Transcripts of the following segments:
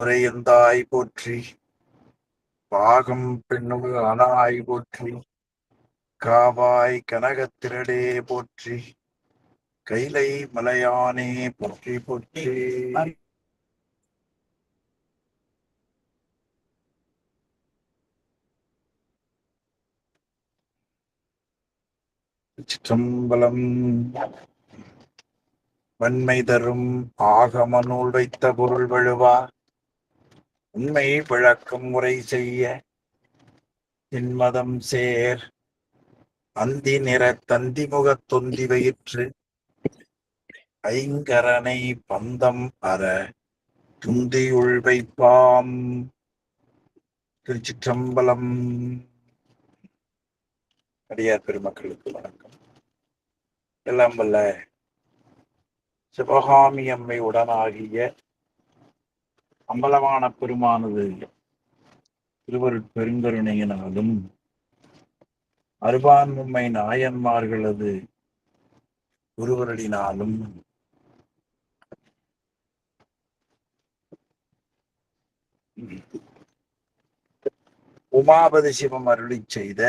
உரையந்தாய் போற்றி, பாகம் பெண்ணுகு அனாய் போற்றி, காவாய் கனகத்திரடே போற்றி, கைலை மலையானே போற்றி போற்றி. சிற்றம்பலம். வன்மை தரும் ஆகம நூல் வைத்த பொருள் வழுவா, உண்மை விளக்கம் முறை செய்ய திண்மதம் சேர் அந்தி நிற தந்தி முகத் தொந்தி வயிற்று ஐங்கரனை பந்தம் அற துந்தியுள் வைப்பாம். திருச்சிற்றம்பலம். அடியார் பெருமக்களுக்கு வணக்கம். எல்லாம் வல்ல சிவகாமி அம்மை உடனாகிய அம்பலமான பெருமானது திருவருட்பெருங்கருணையினாலும் அருபான்மை நாயன்மார்களது குருவரடினாலும் உமாபதி சிவம் அருளி செய்த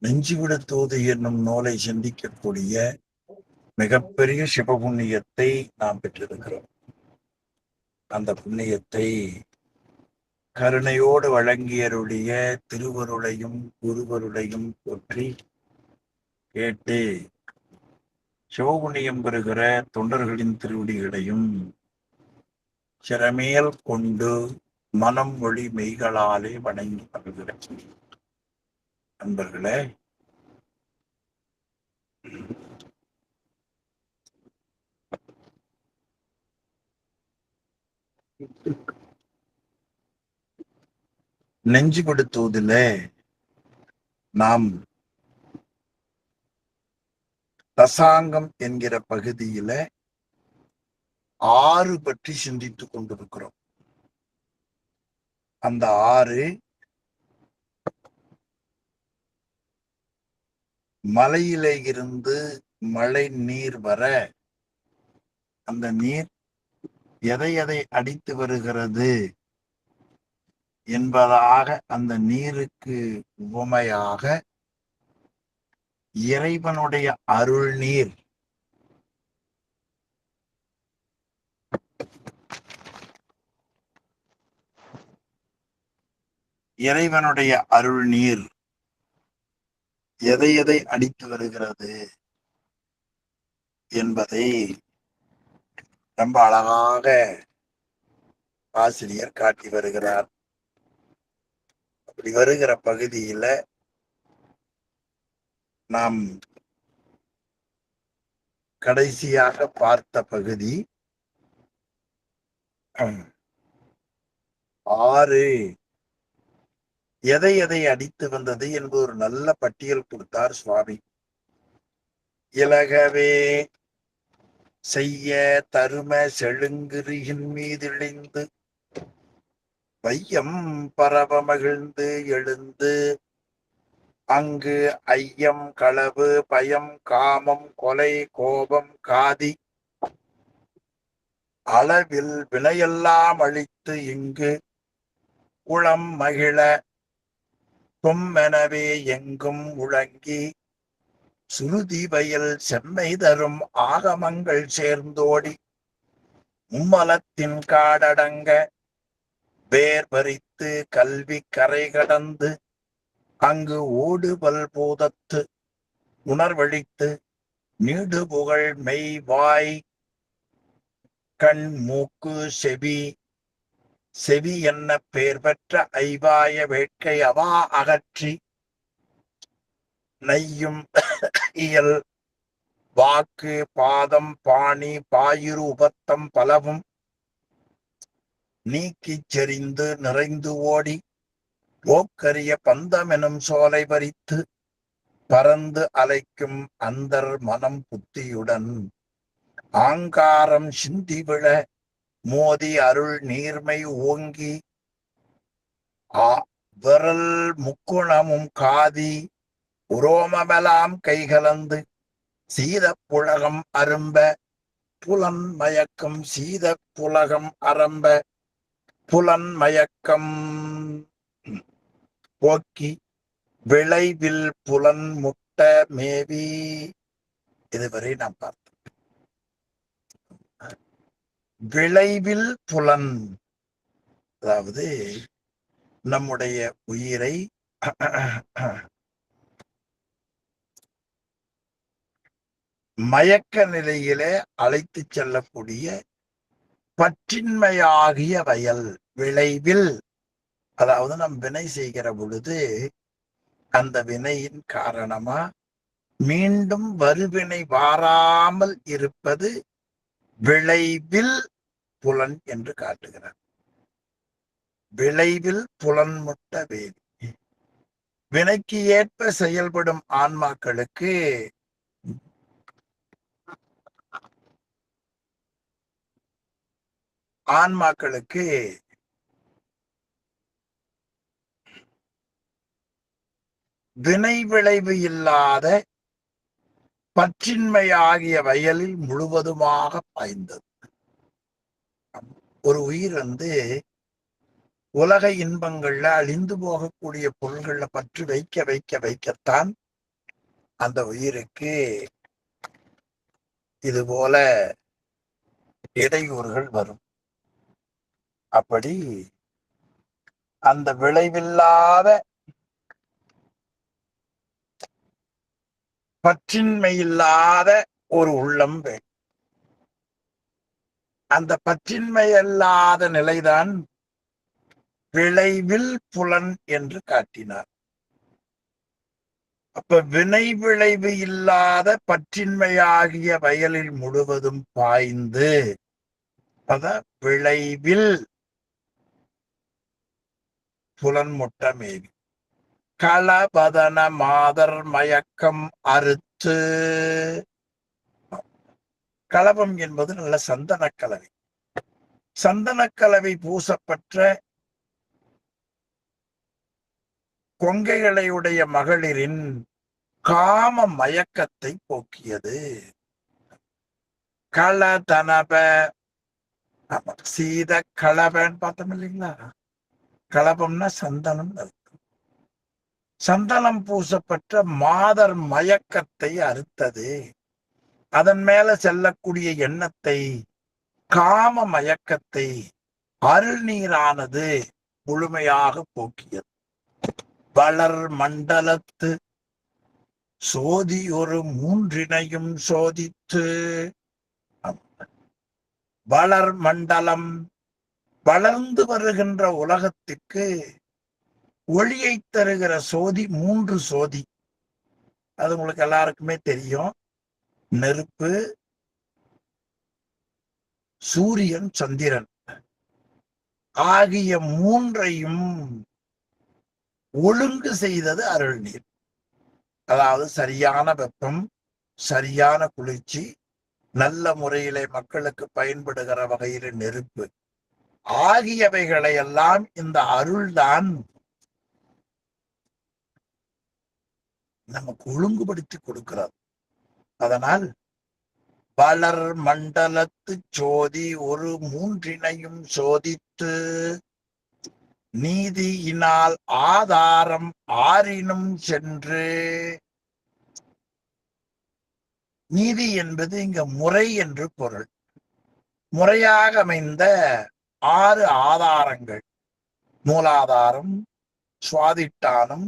நெஞ்சுவிடத்தோது என்னும் நூலை சிந்திக்கக்கூடிய மிகப்பெரிய சிவபுண்ணியத்தை நாம் பெற்றிருக்கிறோம். அந்த புண்ணியத்தை கருணையோடு வழங்கியருடைய திருவருளையும் குருவருளையும் போற்றி கேட்டு சிவபுண்ணியம் பெறுகிற தொண்டர்களின் திருவடிகளையும் சிறமேல் கொண்டு மனம் மொழி மெய்களாலே வணங்கி வருகிறேன். நண்பர்களே, நெஞ்சுபடுத்துவதில் நாம் தசாங்கம் என்கிற பகுதியில 6 பற்றி சிந்தித்துக் கொண்டிருக்கிறோம். அந்த 6 மலையிலே இருந்து மழை நீர் வர அந்த நீர் எதை எதை அடித்து வருகிறது என்பதாக அந்த நீருக்கு உவமையாக இறைவனுடைய அருள் நீர் எதை எதை அடித்து வருகிறது என்பதை ரொம்ப அழகாக ஆசிரியர் காட்டி வருகிறார். அப்படி வருகிற பகுதியில நாம் கடைசியாக பார்த்த பகுதி 6 எதை எதை அடித்து வந்தது என்று ஒரு நல்ல பட்டியல் கொடுத்தார் சுவாமி. இலகவே செய்ய தரும செழுங்கிரியின் மீதிழிந்து வையம் பரவ மகிழ்ந்து எழுந்து அங்கு ஐயம் களவு பயம் காமம் கொலை கோபம் காதி அளவில் வினையெல்லாம் அழித்து இங்கு குளம் மகிழ தொம்மெனவே எங்கும் முழங்கி சுருதி வயல் செம்மை தரும் ஆகமங்கள் சேர்ந்தோடி மும்மலத்தின் காடடங்க வேர் பறித்து கல்வி கரை கடந்து அங்கு ஓடுபல் பூதத்து உணர்வழித்து நீடு புகழ் மெய் வாய் கண் மூக்கு செவி என்ன பேர் பெற்ற ஐவாய வேட்கை அவா அகற்றி நையும் இயல் வாக்கு பாதம் பாணி பாயிரு உபத்தம் பலவும் நீக்கிச் செறிந்து நிறைந்து ஓடி போக்கரிய பந்தமெனும் சோலை பறித்து பறந்து அலைக்கும் அந்தர் மனம் புத்தியுடன் ஆங்காரம் சிந்தி விழ மோதி அருள் நீர்மை ஓங்கி விரல் முக்குணமும் காதி உரோமமெலாம் கைகலந்து சீதப்புழகம் அரும்ப புலன் மயக்கம் சீத புலகம் அரம்ப புலன் மயக்கம் போக்கி விளைவில் புலன் முட்ட மேவி. இதுவரை நாம் பார்த்தோம். விளைவில் புலன், அதாவது நம்முடைய உயிரை மயக்க நிலையிலே அழைத்து செல்லக்கூடிய பற்றின்மையாகிய வயல். விளைவில், அதாவது நம் வினை செய்கிற பொழுது அந்த வினையின் காரணமா மீண்டும் வருவினை வாராமல் இருப்பது விளைவில் புலன் என்று காட்டுகிறார். விளைவில் புலன் முட்ட வேதி. வினைக்கு ஏற்ப செயல்படும் ஆன்மாக்களுக்கு வினை விளைவு இல்லாத பற்றின்மையாகிய வயலில் முழுவதுமாக பாய்ந்தது. ஒரு உயிர் உலக இன்பங்கள்ல அழிந்து போகக்கூடிய பொருள்கள்ல பற்று வைக்க வைக்க வைக்கத்தான் அந்த உயிருக்கு இது போல இடையூறுகள் வரும். அப்படி அந்த விளைவில்லாத பற்றின்மையில்லாத ஒரு உள்ளம் வேண்டும். அந்த பற்றின்மையில்லாத நிலைதான் விளைவில் புலன் என்று காட்டினார். அப்ப வினை விளைவு இல்லாத பற்றின்மையாகிய வயலில் முழுவதும் பாய்ந்து அத விளைவில் புலன் முட்ட மேவி களபதன மாதர் மயக்கம் அறுத்து. களபம் என்பது நல்ல சந்தனக்கலவை. சந்தனக்கலவை பூசப்பட்ட கொங்கைகளையுடைய மகளிரின் காம மயக்கத்தை போக்கியது. களதனப சீத களபன்னு பார்த்தோம் இல்லைங்களா? களபம்னா சந்தனம். சந்தனம் பூசப்பட்ட மாதர் மயக்கத்தை அறுத்தது. அதன் மேல செல்லக்கூடிய எண்ணத்தை, காம மயக்கத்தை அருள் நீரானது முழுமையாக போக்கியது. வளர் மண்டலத்து சோதி ஒரு மூன்றினையும் சோதித்து. வளர் மண்டலம், வளர்ந்து வருகின்ற உலகத்துக்கு ஒளியை தருகிற சோதி, மூன்று சோதி. அது உங்களுக்கு எல்லாருக்குமே தெரியும். நெருப்பு, சூரியன், சந்திரன் ஆகிய மூன்றையும் ஒழுங்கு செய்தது அருள் நீர். அதாவது சரியான வெப்பம், சரியான குளிர்ச்சி, நல்ல முறையிலே மக்களுக்கு பயன்படுகிற வகையில நெருப்பு ஆகியவைகளை எல்லாம் இந்த அருள்தான் நமக்கு ஒழுங்குபடுத்தி கொடுக்கிறார். அதனால் வளர் மண்டலத்து சோதி ஒரு மூன்றினையும் சோதித்து நீதியினால் ஆதாரம் ஆறினும் சென்று. நீதி என்பது இங்க முறை என்று பொருள். முறையாக அமைந்த 6 ஆதாரங்கள், மூலாதாரம், சுவாதிட்டானம்,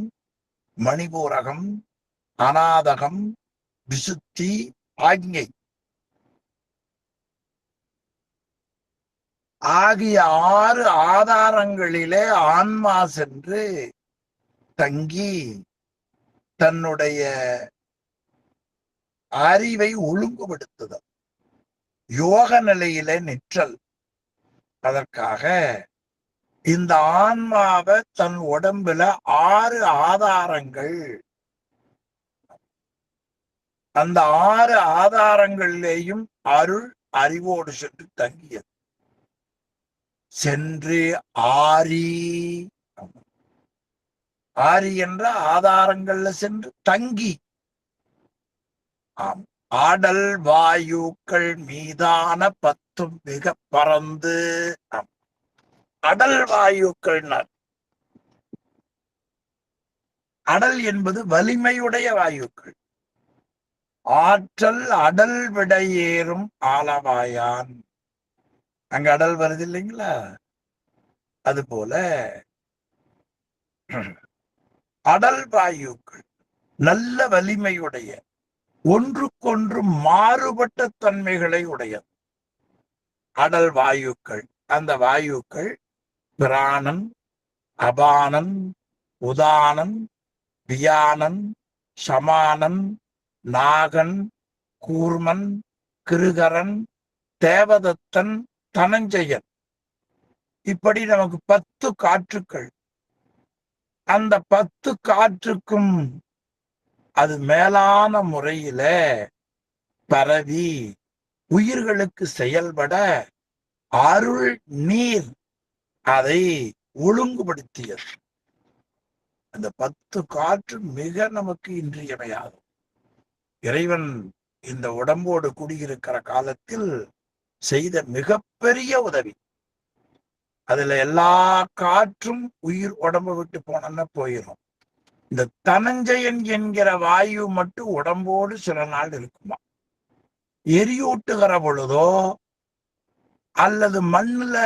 மணிபூரகம், அநாதகம், விசுத்தி, ஆக்ஞை ஆகிய 6 ஆதாரங்களிலே ஆன்மா சென்று தங்கி தன்னுடைய அறிவை ஒழுங்குபடுத்துதல், யோக நிலையிலே நிற்றல். அதற்காக இந்த ஆன்மாவை தன் உடம்புல 6 ஆதாரங்கள், அந்த 6 ஆதாரங்களிலேயும் அருள் அறிவோடு சென்று தங்கியது. சென்று ஆரி, ஆரி என்ற ஆதாரங்கள்ல சென்று தங்கி. ஆம், ஆடல் வாயுக்கள் மீதான பத்தும் மிக பறந்து. அடல் வாயுக்கள், அடல் என்பது வலிமையுடைய வாயுக்கள். ஆற்றல் அடல் விடையேறும் ஆலவாயான். அங்க அடல் வருது இல்லைங்களா? அது போல அடல் வாயுக்கள் நல்ல வலிமையுடைய, ஒன்றுக்கொன்று மாறுபட்ட தன்மைகளை உடையது அடல் வாயுக்கள். அந்த வாயுக்கள் பிராணன், அபானன், உதானன், வியானன், சமானன், நாகன், கூர்மன், கிருகரன், தேவதத்தன், தனஞ்சயன். இப்படி நமக்கு 10 காற்றுக்கள். அந்த 10 காற்றுக்கும் அது மேலான முறையில பரவி உயிர்களுக்கு செயல்பட அருள் நீர் அதை ஒழுங்குபடுத்தியது. அந்த 10 காற்று மிக நமக்கு இன்றியமையாகும். இறைவன் இந்த உடம்போடு குடியிருக்கிற காலத்தில் செய்த மிகப்பெரிய உதவி. அதுல எல்லா காற்றும் உயிர் உடம்பு விட்டு போனோன்னா போயிடும். இந்த தனஞ்சயன் என்கிற வாயு மட்டும் உடம்போடு சில நாள் இருக்குமா. எரியூட்டுகிற பொழுதோ அல்லது மண்ணுல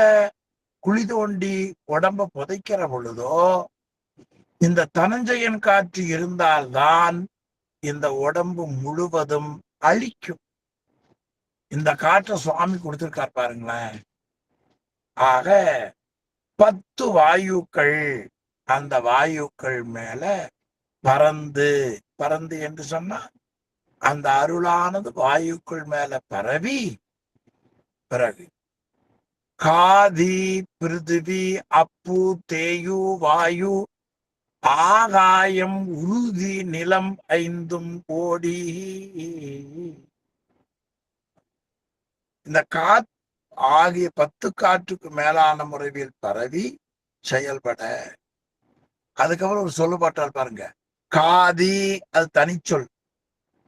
குழி தோண்டி உடம்ப புதைக்கிற பொழுதோ இந்த தனஞ்சயன் காற்று இருந்தால்தான் இந்த உடம்பு முழுவதும் அழிக்கும். இந்த காற்றை சுவாமி கொடுத்திருக்கார் பாருங்களேன். ஆக 10 வாயுக்கள், அந்த வாயுக்கள் மேல பறந்து பறந்து என்று சொன்னா அந்த அருளானது வாயுக்கள் மேல பரவி பிறகு காதி, பிருதிவி, அப்பு, தேயு, வாயு, ஆகாயம், உறுதி, நிலம் 5ம் ஓடி. இந்த ஆகிய 10 காற்றுக்கு மேலான முறையில் பரவி செயல்பட. அதுக்கப்புறம் ஒரு சொல்லுபாட்டால் பாருங்க. காதி அது தனிச்சொல்.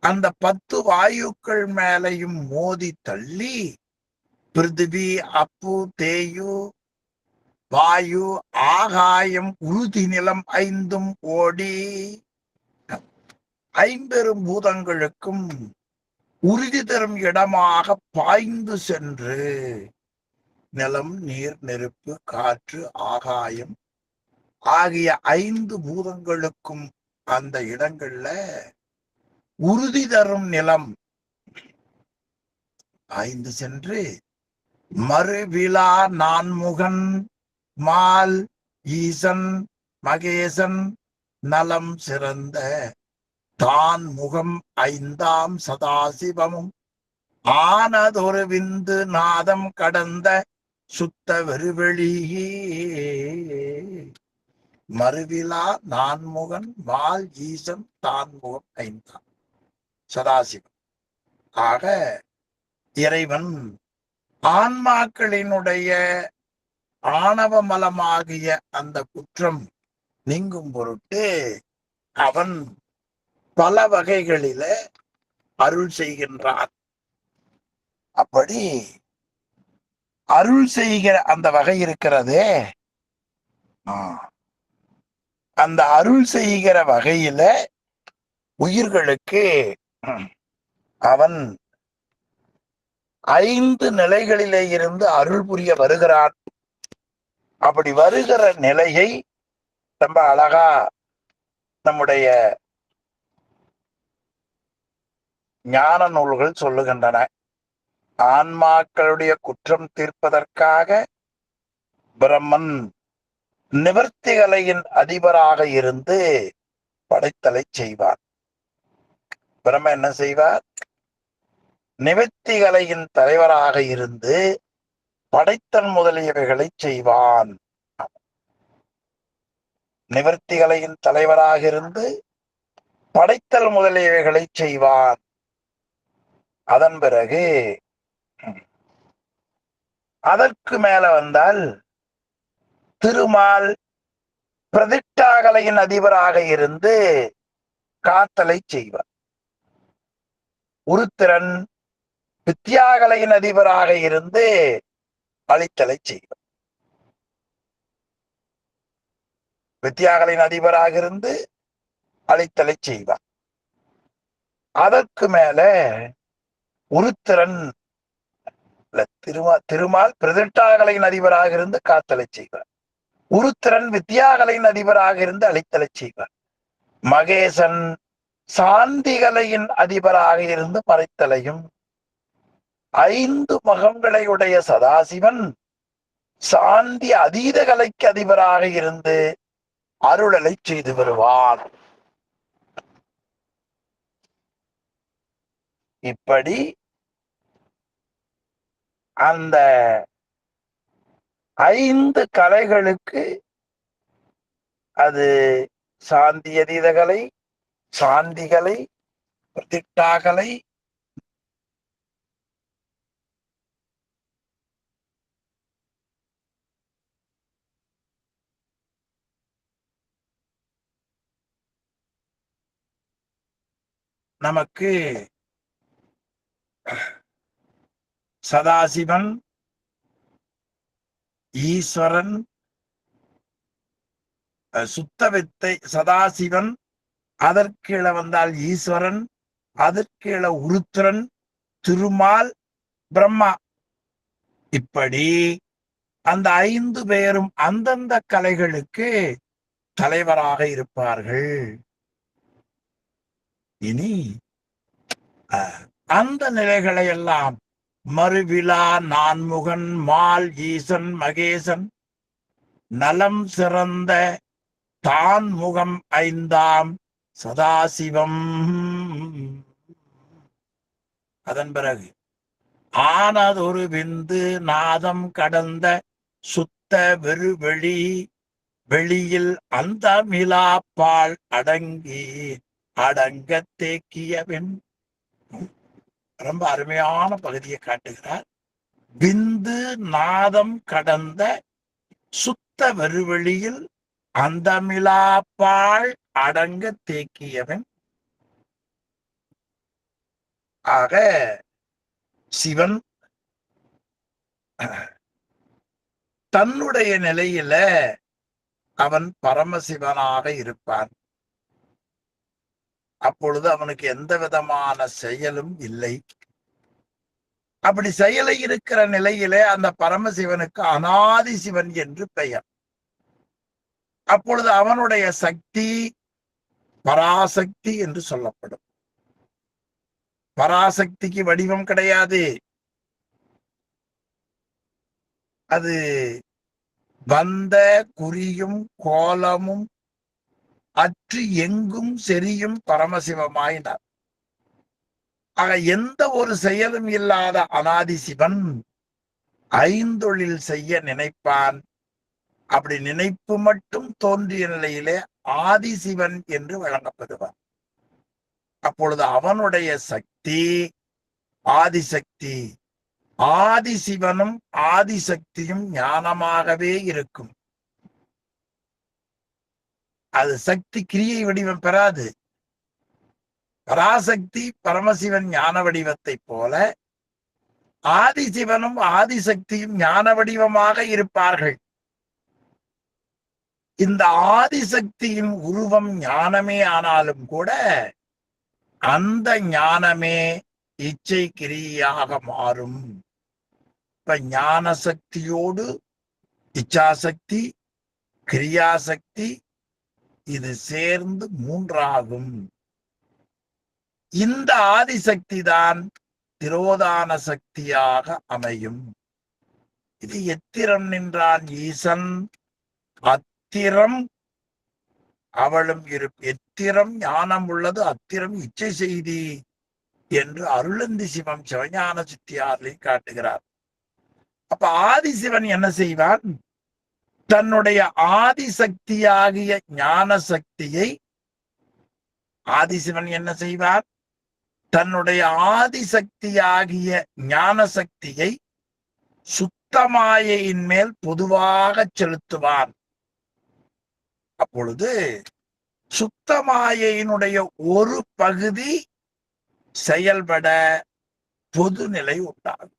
அந்த 10 வாயுக்கள் மேலையும் மோதி தள்ளி பிருத்திவி, அப்பு, தேயு, வாயு, ஆகாயம், உறுதி, நிலம் 5ம் ஓடி. 5 பூதங்களுக்கும் உறுதி தரும் இடமாக பாய்ந்து சென்று நிலம், நீர், நெருப்பு, காற்று, ஆகாயம் ஆகிய 5 பூதங்களுக்கும் அந்த இடங்கள்ல உறுதி தரும் நிலம் பாய்ந்து சென்று மறுவிழா நான்முகன் மால் ஈசன் மகேசன் நலம் சிறந்த தான் முகம் 5ஆம் சதாசிவமும் ஆனதொரு விந்து நாதம் கடந்த சுத்த வெறுவெளி. மறுவிழா நான்முகன் மால் ஈசன் தான் முகம் 5ஆம் சதாசிவம். ஆக இறைவன் ஆன்மாக்களினுடைய ஆணவ மலமாகிய அந்த குற்றம் நீங்கும் பொருட்டு அவன் பல வகைகளில அருள் செய்கின்றான். அப்படி அருள் செய்கிற அந்த வகை இருக்கிறதே, அந்த அருள் செய்கிற வகையில உயிர்களுக்கு அவன் 5 நிலைகளிலே இருந்து அருள் புரிய வருகிறான். அப்படி வருகிற நிலையை ரொம்ப அழகா நம்முடைய ஞான நூல்கள் சொல்லுகின்றன. ஆன்மாக்களுடைய குற்றம் தீர்ப்பதற்காக பிரம்மன் நிவர்த்திகலையின் அதிபராக இருந்து படைத்தலை செய்வார். பிரம்ம என்ன செய்வார்? நிவர்த்திகலையின் தலைவராக இருந்து படைத்தல் முதலியவைகளை செய்வான். நிவர்த்திகலையின் தலைவராக இருந்து படைத்தல் முதலியவைகளை செய்வான். அதன் பிறகு அதற்கு மேல வந்தால் திருமால் பிரதிஷ்டாகலையின் அதிபராக இருந்து காத்தலை செய்வார். உருத்திரன் வித்யாகலையின் அதிபராக இருந்து அழித்தலை செய்வார். வித்யாகலையின் அதிபராக இருந்து அழித்தலை செய்வார். அதற்கு மேல உருத்திரன் திருமால் பிரதிஷ்டாகலையின் அதிபராக இருந்து காத்தலை செய்வார். உருத்திரன் வித்யாகலையின் அதிபராக இருந்து அழித்தலை செய்வார். மகேசன் சாந்திகலையின் அதிபராக இருந்து மறைத்தலையும், 5 மகங்களை உடைய சதாசிவன் சாந்தி அதீத கலைக்கு அதிபராக இருந்து அருளலை செய்து வருவான். இப்படி அந்த 5 கலைகளுக்கு, அது சாந்தி அதீத கலை, சாந்திகலை, பிரதிஷ்டாகலை, நமக்கு சதாசிவன், ஈஸ்வரன், சுத்தவித்தை சதாசிவன், அதற்கீழ வந்தால் ஈஸ்வரன், அதற்கீழ உருத்திரன், திருமால், பிரம்மா. இப்படி அந்த 5 பேரும் அந்தந்த கலைகளுக்கு தலைவராக இருப்பார்கள். இனி அந்த நிலைகளை எல்லாம் மறுவிழா நான்முகன் மால் ஈசன் மகேசன் நலம் சிறந்த தான் முகம் 5ஆம் சதாசிவம். அதன் பிறகு ஆனதொரு விந்து நாதம் கடந்த சுத்த வெறுவெளி வெளியில் அந்த மிலாப்பால் அடங்கி அடங்க தேக்கியவன். ரொம்ப அருமையான பகுதியை காட்டுகிறார். விந்து நாதம் கடந்த சுத்த வெறுவெளியில் அந்த மிலாப்பால் அடங்க தேக்கியவன். ஆக சிவன் தன்னுடைய நிலையில அவன் பரமசிவனாக இருப்பான். அப்பொழுது அவனுக்கு எந்த விதமான செயலும் இல்லை. அப்படி செயலை இருக்கிற நிலையிலே அந்த பரமசிவனுக்கு அநாதி சிவன் என்று பெயர். அப்பொழுது அவனுடைய சக்தி பராசக்தி என்று சொல்லப்படும். பராசக்திக்கு வடிவம் கிடையாது. அது வந்த குறியும் கோலமும் அற்று எங்கும் செரியும் பரமசிவமாயினார். ஆக எந்த ஒரு செயலும் இல்லாத அநாதி சிவன் 5 செய்ய நினைப்பான். அப்படி நினைப்பு மட்டும் தோன்றிய நிலையிலே ஆதிசிவன் என்று வழங்கப்படுவார். அப்பொழுது அவனுடைய சக்தி ஆதிசக்தி. ஆதிசிவனும் ஆதிசக்தியும் ஞானமாகவே இருக்கும். அது சக்தி கிரியை வடிவம் பெறாது. பராசக்தி பரமசிவன் ஞான வடிவத்தை போல ஆதிசிவனும் ஆதிசக்தியும் ஞான வடிவமாக இருப்பார்கள். இந்த ஆதிசக்தியின் உருவம் ஞானமே ஆனாலும் கூட அந்த ஞானமே இச்சை கிரியாக மாறும். இப்ப ஞான சக்தியோடு இச்சாசக்தி, கிரியாசக்தி இது சேர்ந்து 3ஆகும். இந்த ஆதிசக்தி தான் திரோதான சக்தியாக அமையும். இது எத்திரம் நின்றான் ஈசன் அத்திரம் அவளும் எத்திரம் ஞானம் உள்ளது அத்திரம் இச்சை செய்தி என்று அருளந்தி சிவம் சிவஞான சித்தியாரில் காட்டுகிறார். அப்ப ஆதிசிவன் என்ன செய்வான்? தன்னுடைய ஆதிசக்தியாகிய ஞான சக்தியை ஆதிசிவன் என்ன செய்வார்? தன்னுடைய ஆதிசக்தியாகிய ஞான சக்தியை சுத்தமாயையின் மேல் பொதுவாக செலுத்துவான். அப்பொழுது சுத்தமாயையினுடைய ஒரு பகுதி செயல்பட பொதுநிலை உண்டாகும்.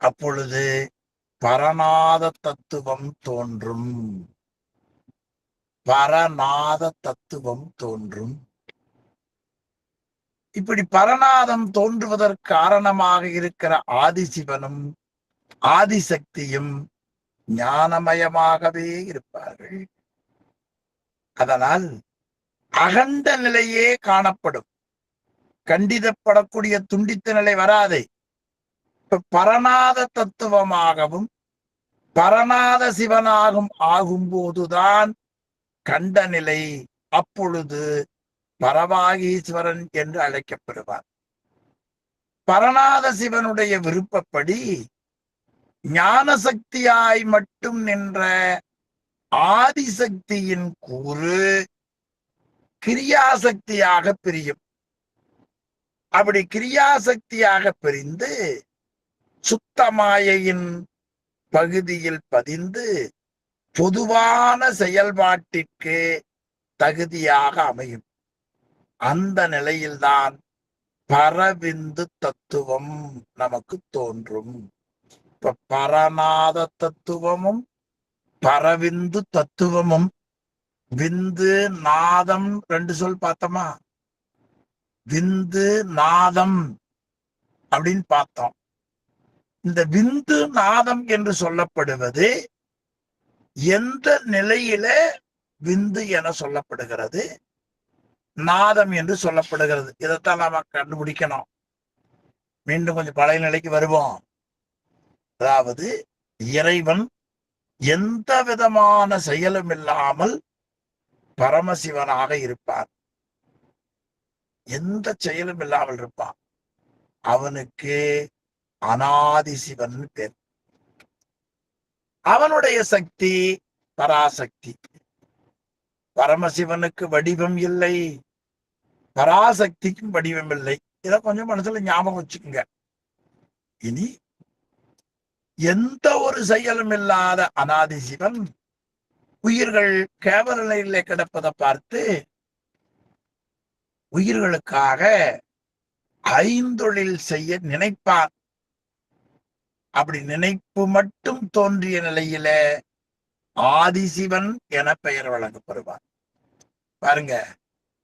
அப்பொழுது பரநாத தத்துவம் தோன்றும். பரநாத தத்துவம் தோன்றும். இப்படி பரநாதம் தோன்றுவதற்கு காரணமாக இருக்கிற ஆதிசிவனும் ஆதிசக்தியும் ஞானமயமாகவே இருப்பார்கள். அதனால் அகண்ட நிலையே காணப்படும். கண்டிதப்படக்கூடிய துண்டித்த நிலை வராதே. இப்ப பரநாத தத்துவமாகவும் பரநாத சிவனாகும் ஆகும்போதுதான் கண்ட நிலை. அப்பொழுது பரவாகீஸ்வரன் என்று அழைக்கப்படுவார். பரநாத சிவனுடைய விருப்பப்படி ஞான சக்தியாய் மட்டும் நின்ற ஆதிசக்தியின் கூறு கிரியாசக்தியாக பிரியும். அப்படி கிரியாசக்தியாக பிரிந்து சுத்தமாயையின் பகுதியில் பதிந்து பொதுவான செயல்பாட்டிற்கு தகுதியாக அமையும். அந்த நிலையில்தான் பரவிந்து தத்துவம் நமக்கு தோன்றும். இப்ப பரநாத தத்துவமும் பரவிந்து தத்துவமும், விந்து நாதம் ரெண்டு சொல் பார்த்தோமா? விந்து நாதம் அப்படின்னு பார்த்தோம். இந்த விந்து நாதம் என்று சொல்லப்படுவது எந்த நிலையில விந்து என சொல்லப்படுகிறது, நாதம் என்று சொல்லப்படுகிறது, இதைத்தான் நாம கண்டுபிடிக்கணும். மீண்டும் கொஞ்சம் பழைய நிலைக்கு வருவோம். அதாவது இறைவன் எந்த விதமான செயலும் இல்லாமல் பரமசிவனாக இருப்பார். எந்த செயலும் இல்லாமல் இருப்பான். அவனுக்கு அனாதி சிவன் பேர். அவனுடைய சக்தி பராசக்தி. பரமசிவனுக்கு வடிவம் இல்லை, பராசக்திக்கும் வடிவம் இல்லை. இதை கொஞ்சம் மனசுல ஞாபகம் வச்சுக்கோங்க. இனி எந்த ஒரு செயலும் இல்லாத அனாதி சிவன் உயிர்கள் கேவல நிலையிலே கிடப்பதை பார்த்து உயிர்களுக்காக ஐந்தொழில் செய்ய நினைப்பார். அப்படி நினைப்பு மட்டும் தோன்றிய நிலையில ஆதிசிவன் என பெயர் வழங்கப்படுவார். பாருங்க,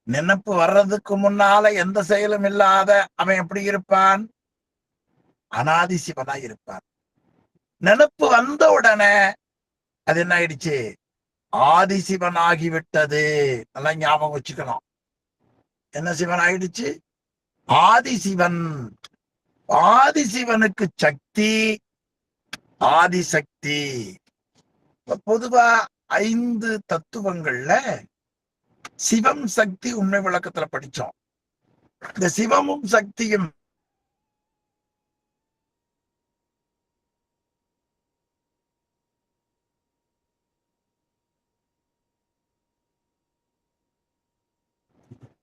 நினைப்பு வர்றதுக்கு முன்னால எந்த செயலும் இல்லாத அவன் எப்படி இருப்பான்? அனாதி சிவனாய் இருப்பான். நினைப்பு வந்த உடனே அது என்ன ஆயிடுச்சு? ஆதிசிவன் ஆகிவிட்டது. நல்லா ஞாபகம் வச்சுக்கணும். என்ன சிவன் ஆயிடுச்சு? ஆதிசிவன். ஆதிசிவனுக்கு சக்தி ஆதிசக்தி. பொதுவா 5 தத்துவங்கள்ல சிவம் சக்தி உண்மை விளக்கத்துல படிச்சோம். இந்த சிவமும் சக்தியும்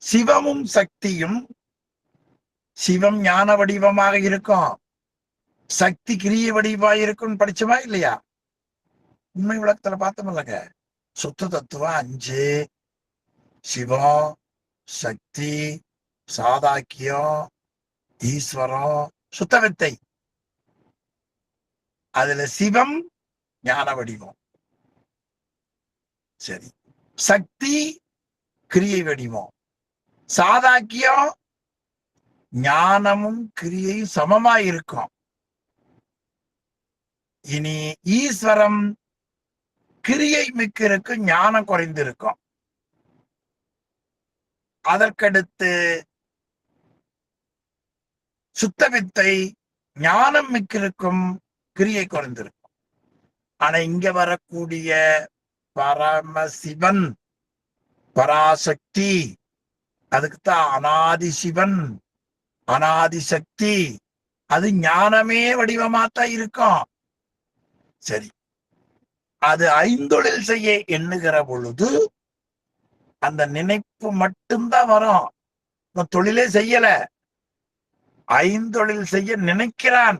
சிவமும் சக்தியும், சிவம் ஞான வடிவமாக இருக்கும், சக்தி கிரிய வடிவமாக இருக்கும். படிச்சோமா இல்லையா? உண்மை விளக்கத்துல பார்த்தோம்லங்க. சுத்த தத்துவம் 5: சிவம், சக்தி, சாதாக்கியம், ஈஸ்வரம், சுத்த வித்தை. அதுல சிவம் ஞான வடிவம், சரி. சக்தி கிரியை வடிவம், சாதாக்கியம் ஞானமும் கிரியையும் சமமாய் இருக்கும். இனி ஈஸ்வரம் கிரியை மிக்க இருக்கும், ஞானம் குறைந்திருக்கும். அதற்கடுத்து சுத்த வித்தை ஞானம் மிக்கிருக்கும், கிரியை குறைந்திருக்கும். ஆனா இங்க வரக்கூடிய பரமசிவன் பராசக்தி, அதுக்குத்தான் அனாதி சிவன் அனாதி சக்தி. அது ஞானமே வடிவமாத்தான் இருக்கும். சரி, அது ஐந்தொழில் செய்ய எண்ணுகிற பொழுது அந்த நினைப்பு மட்டும்தான் வரும். தொழிலே செய்யல, ஐந்தொழில் செய்ய நினைக்கிறான்.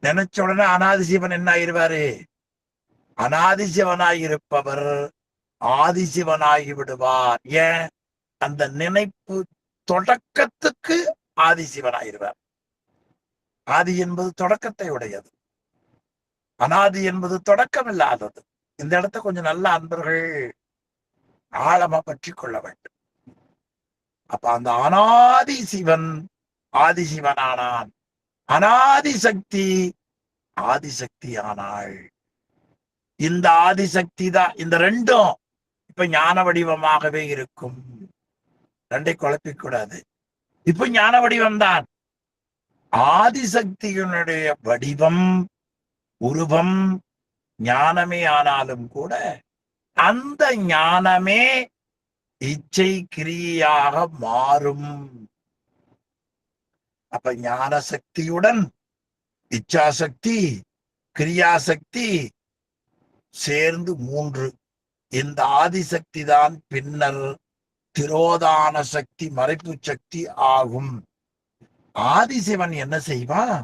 நினைச்ச உடனே அனாதிசிவன் என்ன ஆயிருவாரு? அனாதிசிவனாய் இருப்பவர் ஆதிசிவனாகி விடுவார். ஏன்? அந்த நினைப்பு தொடக்கத்துக்கு ஆதிசிவனாயிருவார். ஆதி என்பது தொடக்கத்தை உடையது, அனாதி என்பது தொடக்கம் இல்லாதது. இந்த இடத்த கொஞ்சம் நல்ல அன்பர்கள் ஆழமா பற்றி கொள்ள வேண்டும். அப்ப அந்த அனாதி சிவன் ஆதிசிவனானான், அனாதி சக்தி ஆதிசக்தி ஆனாள். இந்த ஆதிசக்தி தான், இந்த ரெண்டும் இப்ப ஞான வடிவமாகவே இருக்கும். ரெண்டை குழப்பிக் கூடாது. இப்ப ஞான வடிவம் தான். ஆதிசக்தியினுடைய வடிவம் உருவம் ஞானமே ஆனாலும் கூட அந்த ஞானமே இச்சை கிரியாக மாறும். அப்ப ஞான சக்தியுடன் இச்சாசக்தி கிரியாசக்தி சேர்ந்து 3. இந்த ஆதிசக்தி தான் பின்னர் திரோதான சக்தி மறைப்பு சக்தி ஆகும். ஆதிசிவன் என்ன செய்வான்?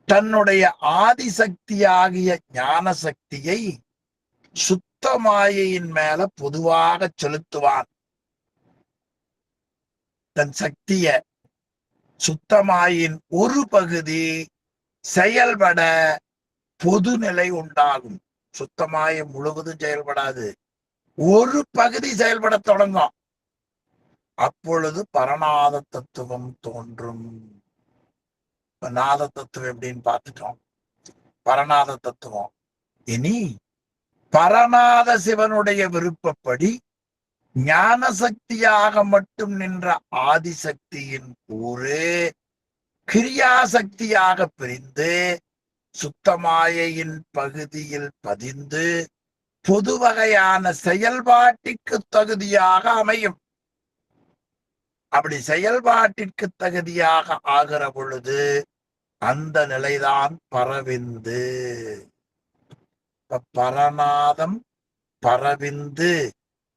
தன்னுடைய ஆதிசக்தியாகிய ஞான சக்தியை சுத்த மாயையின் மேல பொதுவாக செலுத்துவான். தன் சக்திய சுத்தமாயின் ஒரு பகுதி செயல்பட பொதுநிலை உண்டாகும். சுத்தமாய முழுவதும் செயல்படாது, ஒரு பகுதி செயல்பட தொடங்கும். அப்பொழுது பரநாத தத்துவம் தோன்றும். நாத தத்துவம் எப்படின்னு பார்த்துட்டோம், பரநாத தத்துவம். இனி பரநாத சிவனுடைய விருப்பப்படி ஞான சக்தியாக மட்டும் நின்ற ஆதிசக்தியின் கூறு கிரியாசக்தியாக பிரிந்து சுத்தமாயையின் பகுதியில் பதிந்து பொது வகையான செயல்பாட்டிற்கு தகுதியாக அமையும். அப்படி செயல்பாட்டிற்கு தகுதியாக ஆகிற பொழுது அந்த நிலைதான் பரவிந்து. பரநாதம் பரவிந்து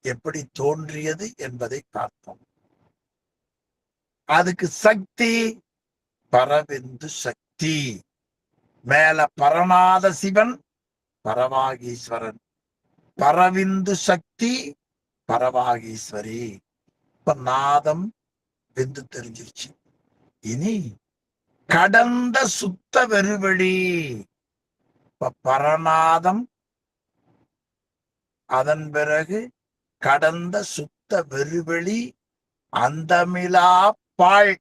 எப்படி தோன்றியது என்பதை பார்ப்போம். அதுக்கு சக்தி பரவிந்து சக்தி. மேல பரநாத சிவன் பரவாகீஸ்வரன், பரவிந்து சக்தி பரவாகீஸ்வரி. இப்ப நாதம் விந்து தெரிஞ்சிருச்சு. இனி கடந்த சுத்த வெறுவெளி. பரநாதம், அதன் பிறகு கடந்த சுத்த வெறுவெளி அந்தமிலா பாழ்.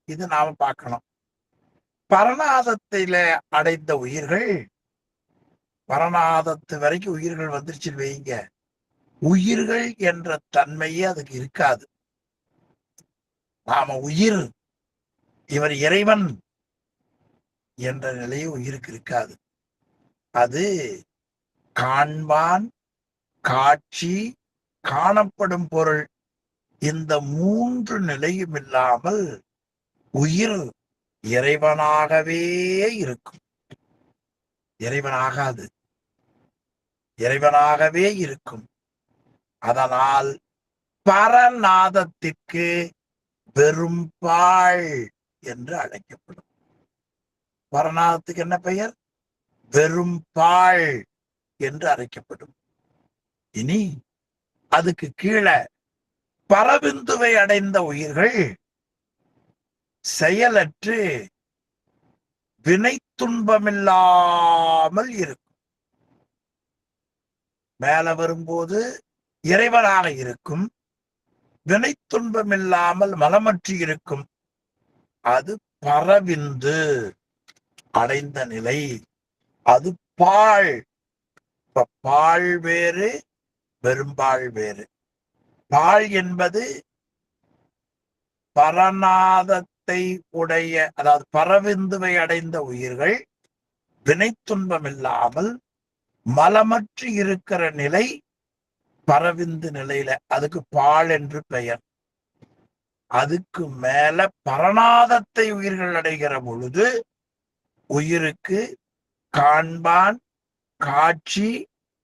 இது நாம பார்க்கணும். பரநாதத்தில அடைந்த உயிர்கள், பரநாதத்து வரைக்கும் உயிர்கள் வந்துருச்சு வைங்க, உயிர்கள் என்ற தன்மையே அதுக்கு இருக்காது. நாம உயிர், இவர் இறைவன் என்ற நிலையே உயிருக்கு இருக்காது. அது காண்பான், காட்சி, காணப்படும் பொருள், இந்த 3 நிலையும் இல்லாமல் உயிர் இறைவனாகவே இருக்கும். இறைவனாகாது, இறைவனாகவே இருக்கும். அதனால் பரநாதத்திற்கு வெறும்பாள் என்று அழைக்கப்படும். பரநாதத்துக்கு என்ன பெயர்? வெறும்பாள் என்று அழைக்கப்படும். இனி அதுக்கு கீழே பரவிந்துவை அடைந்த உயிர்கள் செயலற்று வினை துன்பமில்லாமல் இருக்கும். மேல வரும்போது இறைவனாக இருக்கும், வினை துன்பமில்லாமல் மலமற்று இருக்கும். அது பரவிந்து அடைந்த நிலை. அது பாழ். பாழ் வேறு, வெறும்பாழ் வேறு. பாழ் என்பது பரநாதத்தை உடைய, அதாவது பரவிந்துவை அடைந்த உயிர்கள் வினை துன்பம் இல்லாமல் மலமற்று இருக்கிற நிலை பரவிந்து நிலையில, அதுக்கு பாழ் என்று பெயர். அதுக்கு மேல பரநாதத்தை உயிர்கள் அடைகிற பொழுது உயிருக்கு காண்பான், காட்சி,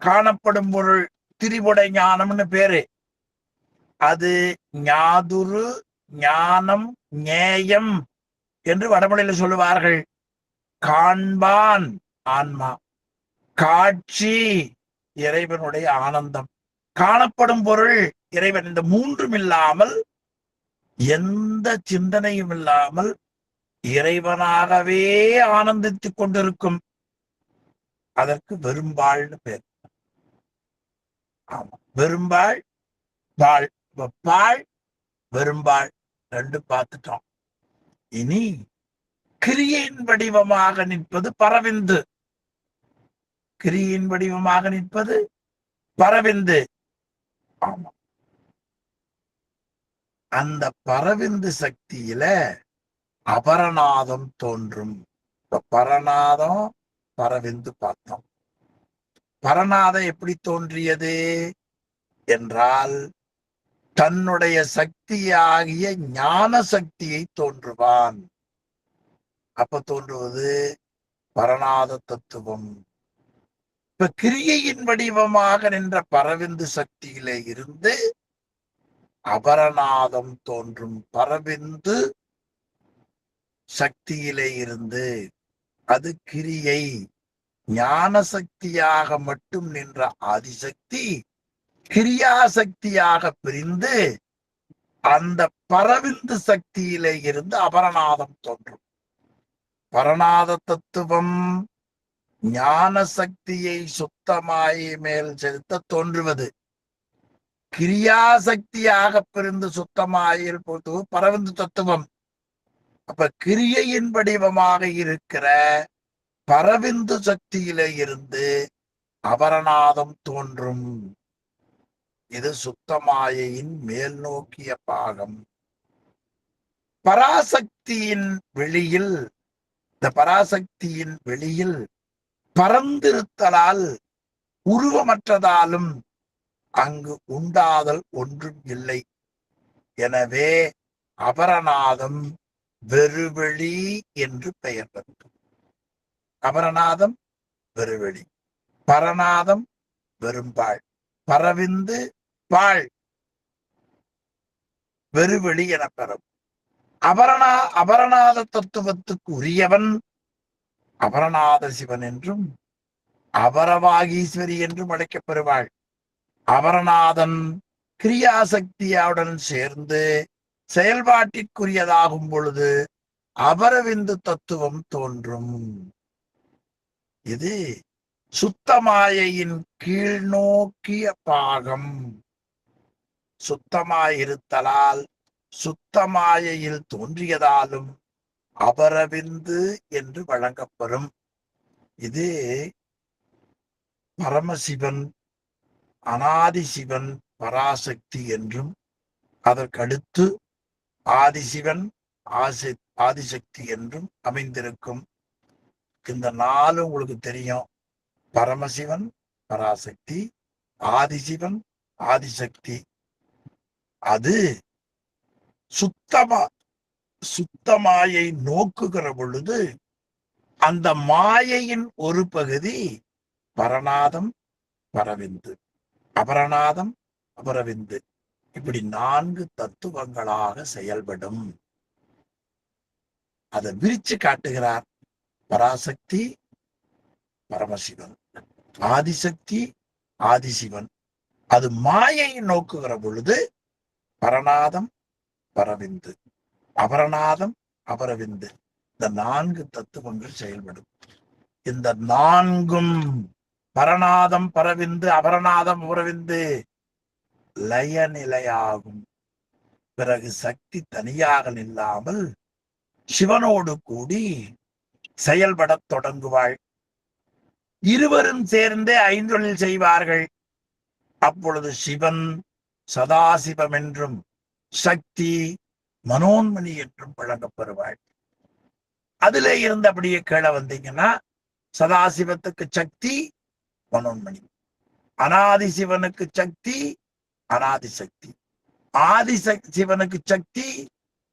காணப்படும் பொருள், திரிபுடை ஞானம்னு பேரு. அது ஞாதுரு, ஞானம், ஞேயம் என்று வடமொழியில சொல்லுவார்கள். காண்பான் ஆன்மா, காட்சி இறைவனுடைய ஆனந்தம், காணப்படும் பொருள் இறைவன். இந்த 3ம் இல்லாமல் எந்த சிந்தனையும் இல்லாமல் இறைவனாகவே ஆனந்தித்துக் கொண்டிருக்கும். அதற்கு வெறும்பாள்னு பேர். ஆமா, வெறும்பாள், பாள். பாள், வெறும்பாள் ரெண்டு பார்த்துட்டோம். இனி கிரியின் வடிவமாக நிற்பது பரவிந்து. கிரியின் வடிவமாக நிற்பது பரவிந்து. ஆமா, அந்த பரவிந்து சக்தியில அபரநாதம் தோன்றும். பரநாதம், பரவிந்து பார்த்தோம். பரநாதம் எப்படி தோன்றியது என்றால், தன்னுடைய சக்தியாகிய ஞான சக்தியை தோன்றுவான். அப்ப தோன்றுவது பரநாத தத்துவம். இப்ப கிரியையின் வடிவமாக நின்ற பரவிந்து சக்தியிலே இருந்து அபரநாதம் தோன்றும். பரவிந்து சக்தியிலே இருந்து, அது கிரியை ஞான சக்தியாக மட்டும் நின்ற ஆதிசக்தி கிரியாசக்தியாக பிரிந்து அந்த பரவிந்து சக்தியிலே இருந்து அபரநாதம் தோன்றும். பரநாத தத்துவம் ஞான சக்தியை சுத்தமாய் மேல் செலுத்த தோன்றுவது. கிரியாசக்தியாக பிரிந்து சுத்தமாயில் பொறுத்து பரவிந்து தத்துவம். அப்ப கிரியையின் வடிவமாக இருக்கிற பரவிந்து சக்தியில இருந்து அபரநாதம் தோன்றும். இது சுத்தமாயின் மேல் நோக்கிய பாகம். பராசக்தியின் வெளியில், இந்த பராசக்தியின் வெளியில் பரந்திருத்தலால் உருவமற்றதாலும் அங்கு உண்டாதல் ஒன்றும் இல்லை. எனவே அபரநாதம் வெறுவெளி என்று பெயர் பெற்றது. அபரநாதம் வெறுவெளி, பரநாதம் வெறும்பாள், பரவிந்து பாள் வெறுவெளி என பெறும். அபரநாத தத்துவத்துக்கு உரியவன் அபரநாத சிவன் என்றும் அபரவாகீஸ்வரி என்றும் அழைக்கப்பெறுவாள். அபரநாதன் கிரியாசக்தியுடன் சேர்ந்து செயல்பாட்டிற்குரியதாகும் பொழுது அபரவிந்து தத்துவம் தோன்றும். இது சுத்தமாயின் கீழ் நோக்கிய பாகம். சுத்தமாயிருத்தலால் சுத்தமாயில் தோன்றியதாலும் அபரவிந்து என்று வழங்கப்பெறும். இது பரமசிவன், அநாதிசிவன், பராசக்தி என்றும், அதற்கடுத்து ஆதிசிவன், ஆதிசக்தி என்றும் அமைந்திருக்கும். இந்த நாலு உங்களுக்கு தெரியும். பரமசிவன், பராசக்தி, ஆதிசிவன், ஆதிசக்தி. அது சுத்தமாயை நோக்குகிற பொழுது அந்த மாயையின் ஒரு பகுதி பரநாதம், பரவிந்து, அபரநாதம், அபரவிந்து, இப்படி 4 தத்துவங்களாக செயல்படும். அதை விரிச்சு காட்டுகிறார். பராசக்தி பரமசிவன், ஆதிசக்தி ஆதிசிவன். அது மாயை நோக்குகிற பொழுது பரநாதம், பரவிந்து, அபரநாதம், அபரவிந்து, இந்த 4 தத்துவங்கள் செயல்படும். இந்த 4ம் பரநாதம், பரவிந்து, அபரநாதம், அபரவிந்து லயநிலையாகும். பிறகு சக்தி தனியாக நில்லாமல் சிவனோடு கூடி செயல்படத் தொடங்குவாள். இருவரும் சேர்ந்து ஐந்தொழில் செய்வார்கள். அப்பொழுது சிவன் சதாசிவம் என்றும் சக்தி மனோன்மணி என்றும் வழங்கப்பெறுவாள். அதிலே இருந்து அப்படியே கீழே வந்தீங்கன்னா சதாசிவத்துக்கு சக்தி மனோன்மணி, அநாதி சிவனுக்கு சக்தி அநாதிசக்தி, சிவனுக்கு சக்தி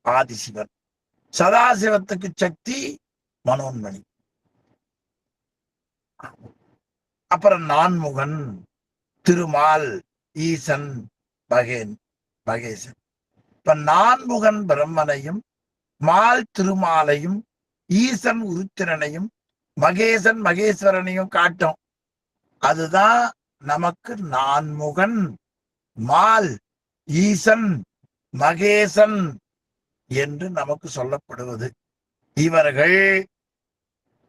ஆதிசிவன், சதாசிவத்துக்கு சக்தி மனோன்மணி. அப்புறம் நான்முகன், திருமால், ஈசன், மகேசன். இப்ப நான்முகன் பிரம்மனையும், மால் திருமாலையும், ஈசன் உருத்திரனையும், மகேசன் மகேஸ்வரனையும் காட்டும். அதுதான் நமக்கு நான்முகன், மால், ஈசன், மகேசன் என்று நமக்கு சொல்லப்படுவது. இவர்கள்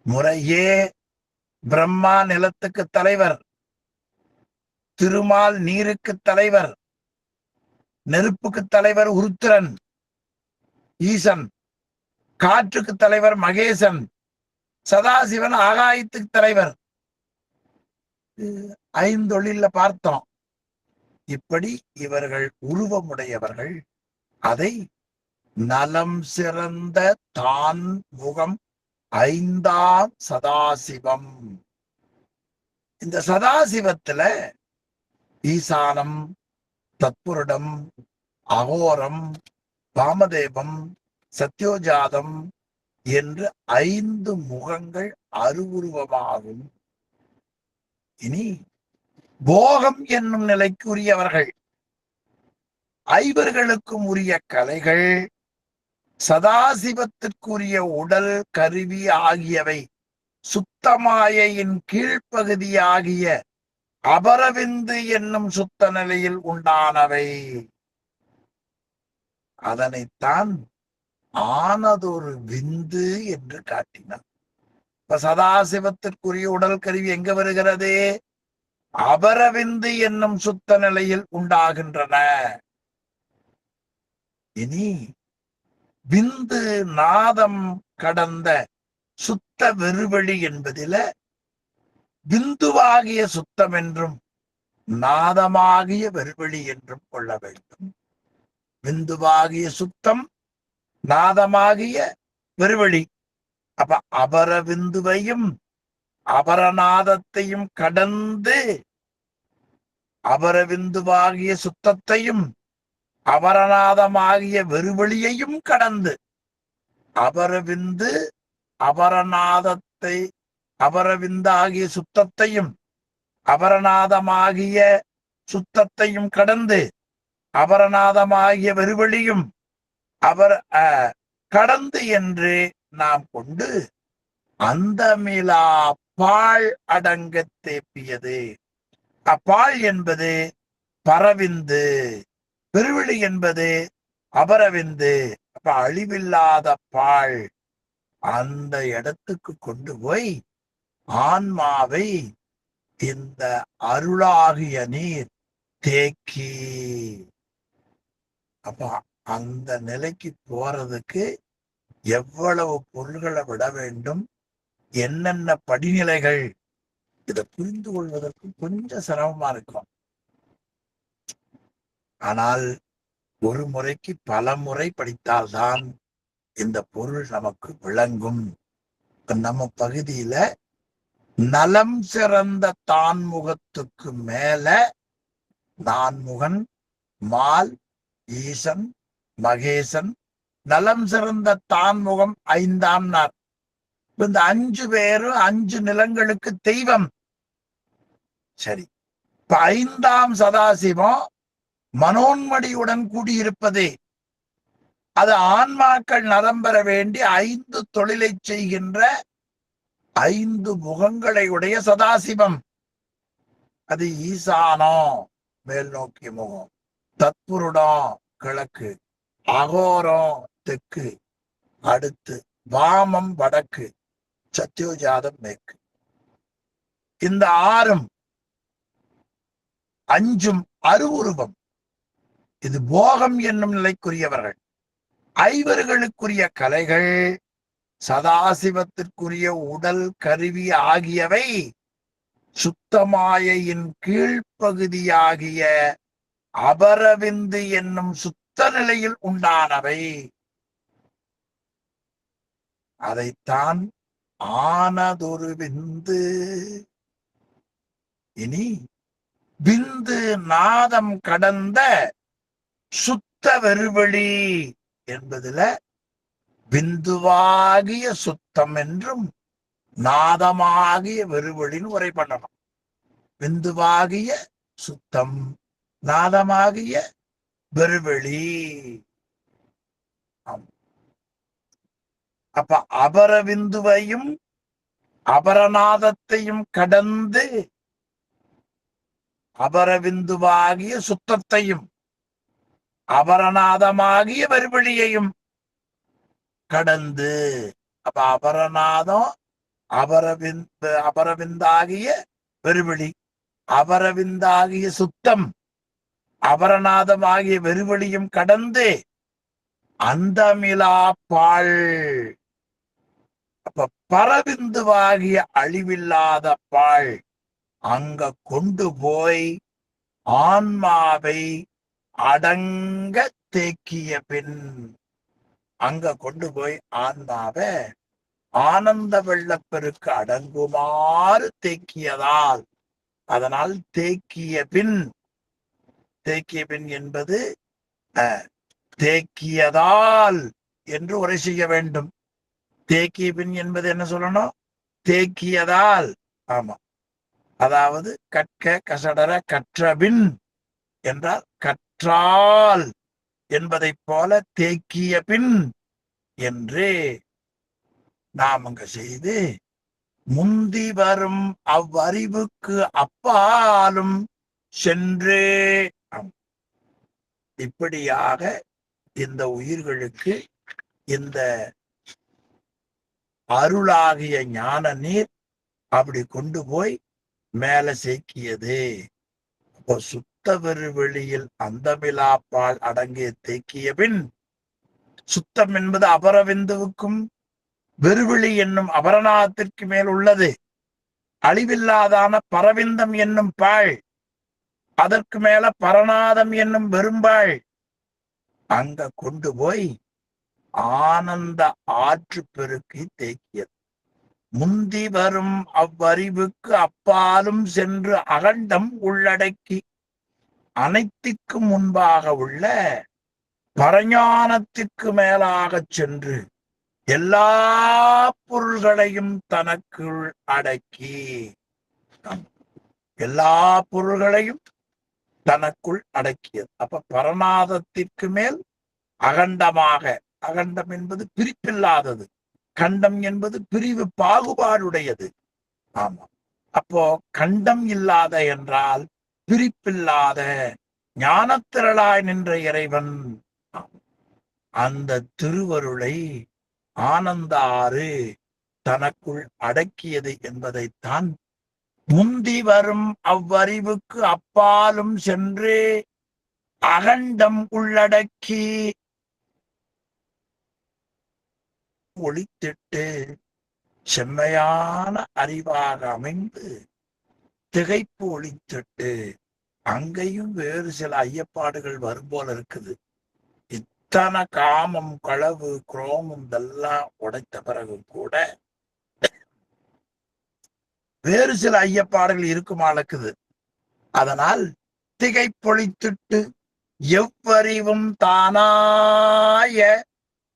முறையே பிரம்மா நிலத்துக்கு தலைவர், திருமால் நீருக்கு தலைவர், நெருப்புக்கு தலைவர் உருத்திரன் ஈசன், காற்றுக்கு தலைவர் மகேசன், சதாசிவன் ஆகாயத்துக்கு தலைவர். 5 தொழில பார்த்தோம். இப்படி இவர்கள் உருவமுடையவர்கள். அதை நலம் சிறந்த தான் முகம் 5ஆம் சதாசிவம். இந்த சதாசிவத்துல ஈசானம், தத்புருடம், அகோரம், வாமதேவம், சத்யோஜாதம் என்று 5 முகங்கள் அருவுருவமாகும். இனி போகம் என்னும் நிலைக்கு உரியவர்கள். 5வர்களுக்கும் உரிய கலைகள் சதாசிவத்திற்குரிய உடல், கருவி ஆகியவை சுத்தமாயையின் கீழ்ப்பகுதியாகிய அபரவிந்து என்னும் சுத்த நிலையில் உண்டானவை. அதனைத்தான் ஆனதொரு விந்து என்று காட்டினார். இப்ப சதாசிவத்திற்குரிய உடல் கருவி எங்க வருகிறது? அபரவிந்து என்னும் சுத்த நிலையில் உண்டாகின்றன. இனி விந்து நாதம் கடந்த சுத்த வெறுவெளி என்பதில விந்துவாகிய சுத்தம் என்றும் நாதமாகிய வெறுவெளி என்றும் கொள்ள வேண்டும். விந்துவாகிய சுத்தம், நாதமாகிய வெறுவெளி. அப்ப அபரவிந்துவையும் அபரநாதத்தையும் கடந்து அபரவிந்துவாகிய சுத்தத்தையும் அபரநாதமாகிய வெறுவெளியையும் கடந்து அபரவிந்து அபரநாதத்தை அபரவிந்தாகிய சுத்தத்தையும் அபரநாதமாகிய சுத்தத்தையும் கடந்து அபரநாதமாகிய வெறுவெளியும் கடந்து என்று நாம் கொண்டு அந்தமிலா பாழ் அடங்க தேப்பியது. அப்பாழ் என்பது பரவிந்து, பெருவெளி என்பது அபரவிந்து. அப்ப அழிவில்லாத பாழ் அந்த இடத்துக்கு கொண்டு போய் ஆன்மாவை இந்த அருளாகிய நீர் தேக்கி, அப்ப அந்த நிலைக்கு போறதுக்கு எவ்வளவு பொருள்களை விட வேண்டும், என்னென்ன படிநிலைகள், இதை புரிந்து கொள்வதற்கு கொஞ்சம் சிரமமா இருக்கும். ஆனால் ஒரு முறைக்கு பல முறை படித்தால்தான் இந்த பொருள் நமக்கு விளங்கும். நம்ம பகுதியில நலம் சிறந்த தான்முகத்துக்கு மேல நான்முகன், மால், ஈசன், மகேசன், நலம் சிறந்த தான்முகம் 5ஆம் நாள். இந்த 5 பேரும் 5 நிலங்களுக்கு தெய்வம். சரி, இப்ப 5ஆம் சதாசிவம் மனோன்மடியுடன் கூடியிருப்பதே. அது ஆன்மாக்கள் நலம் பெற வேண்டி 5 தொழிலை செய்கின்ற 5 முகங்களை உடைய சதாசிவம். அது ஈசானம் மேல் நோக்கிய முகம், தத்புருடம் கிழக்கு, அகோரம் தெற்கு, அடுத்து வாமம் வடக்கு, சத்யோஜாதம் மேற்கு. இந்த 6ம் 5ம் அருவுருவம். இது போகம் என்னும் நிலைக்குரியவர்கள். 5வர்களுக்குரிய கலைகள் சதாசிவத்திற்குரிய உடல், கருவி ஆகியவை சுத்தமாயையின் கீழ்ப்பகுதியாகிய அபரவிந்து என்னும் சுத்த நிலையில் உண்டானவை. அதைத்தான் ஆனதொரு விந்து. இனி விந்து நாதம் கடந்த சுத்த வெறுவெளி என்பதுல விந்துவாகிய சுத்தம் என்றும் நாதமாகிய வெறுவெளின்னு உரை பண்ணணும். விந்துவாகிய சுத்தம், நாதமாகிய வெறுவெளி. அப்ப அபரவிந்துவையும் அபரநாதத்தையும் கடந்து அபரவிந்துவாகிய சுத்தத்தையும் அபரநாதமாகிய வெறுவெளியையும் கடந்து. அப்ப அபரநாதம் அபரவிந்தாகிய வெறுவெளி, அபரவிந்தாகிய சுத்தம், அபரநாதமாகிய வெறுவெளியும் கடந்து அந்தமிலா பால். அப்ப பரவிந்துவாகிய அழிவில்லாத பால் அங்க கொண்டு போய் ஆன்மாவை அடங்க தேக்கிய பின், அங்க கொண்டு போய் ஆன்மாவை ஆனந்த வெள்ளப்பெருக்கு அடங்குமாறு தேக்கியதால், அதனால் தேக்கிய பின், தேக்கிய பின் என்பது தேக்கியதால் என்று உரை செய்ய வேண்டும். தேக்கிய பின் என்பது என்ன சொல்லணும்? தேக்கியதால். ஆமா, அதாவது கற்க கசடர கற்றபின் என்றால் கற்றால் என்பதை போல தேக்கிய பின் என்று நாம் அங்க செய்து முந்தி வரும் அவ்வறிவுக்கு அப்பாலும் சென்று, இப்படியாக இந்த உயிர்களுக்கு இந்த அருளாகிய ஞான நீர் அப்படி கொண்டு போய் மேல சேர்க்கியது. அப்போ சுத்த வெறுவெளியில் அந்தமிலா பால் அடங்கிய தேக்கிய பின், சுத்தம் என்பது அபரவிந்துவுக்கும் வெறுவெளி என்னும் அபரநாதத்திற்கு மேல் உள்ளது. அழிவில்லாதான பரவிந்தம் என்னும் பாழ், அதற்கு மேல பரநாதம் என்னும் வெறும்பாள் அங்க கொண்டு போய் ஆனந்த ஆற்று பெருக்கி தேக்கியது. முந்தி வரும் அவ்வறிவுக்கு அப்பாலும் சென்று அகண்டம் உள்ளடக்கி அனைத்திற்கும் முன்பாக உள்ள பரஞானத்திற்கு மேலாக சென்று எல்லா பொருள்களையும் தனக்குள் அடக்கி, எல்லா பொருள்களையும் தனக்குள் அடக்கியது. அப்ப பரநாதத்திற்கு மேல் அகண்டமாக, அகண்டம் என்பது பிரிப்பில்லாதது, கண்டம் என்பது பிரிவு பாகுபாடுடையது. ஆமா, அப்போ கண்டம் இல்லாத என்றால் பிரிப்பில்லாத ஞானத்திரளாய் நின்ற இறைவன் அந்த திருவருளை ஆனந்த ஆறு தனக்குள் அடக்கியது என்பதைத்தான் முந்தி வரும் அவ்வறிவுக்கு அப்பாலும் சென்று அகண்டம் உள்ளடக்கி ஒளித்திட்டு செம்மையான அறிவாக அமைந்து திகைப்பு ஒளித்திட்டு, அங்கேயும் வேறு சில ஐயப்பாடுகள் வரும் போல இருக்குது. இத்தனை காமம் களவு குரோமம் இதெல்லாம் உடைத்த பிறகு கூட வேறு சில ஐயப்பாடுகள் இருக்குமா இருக்குது. அதனால் திகைப்பொழித்திட்டு எவ்வறிவும் தானாய